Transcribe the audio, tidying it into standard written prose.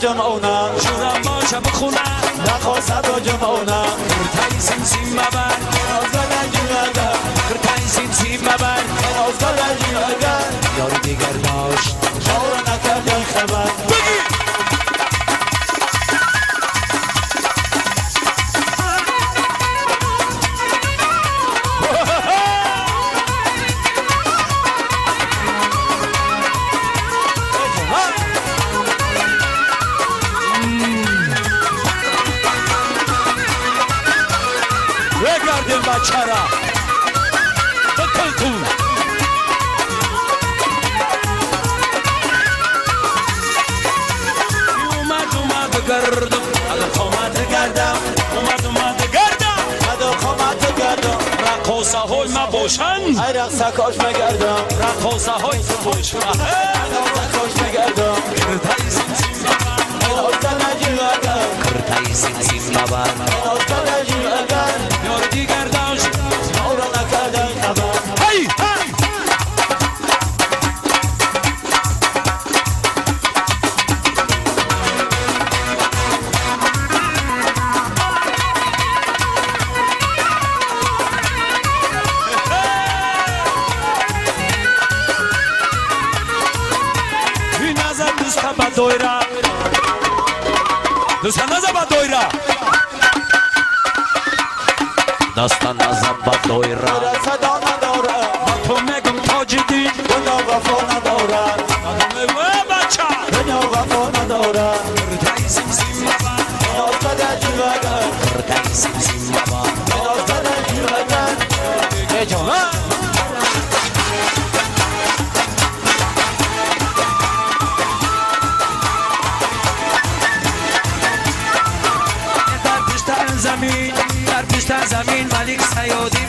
جمعونا شورم باشه بخونه نخواسته با جمعونا کرتای سیم مبر آزگاه نجیمگر کرتای سیم مبر آزگاه نجیمگر یاری دیگر داشت شاور نکردن خبر بچه‌را بکن اومد گردم اومد گردم رقاصه های ما باشن ای رقصه کاش مگردم رقاصه های باشن کاش مگردم کرتای سیم مبر آزگاه نجیمگر کرتای سیم مبر آزگاه نجیمگر یاری دیگر داشت شاور نکردن خبر دویرا دوستان نزا با دویرا داستان نزا با دویرا صدا نداره تو میگم تاج دین دنیا وفا نداره بچه دنیا وفا نداره کرتای سیم مبر آزگاه نجیمگر کرتای سیم مبر آزگاه نجیمگر در پشت زمین ملک سیادی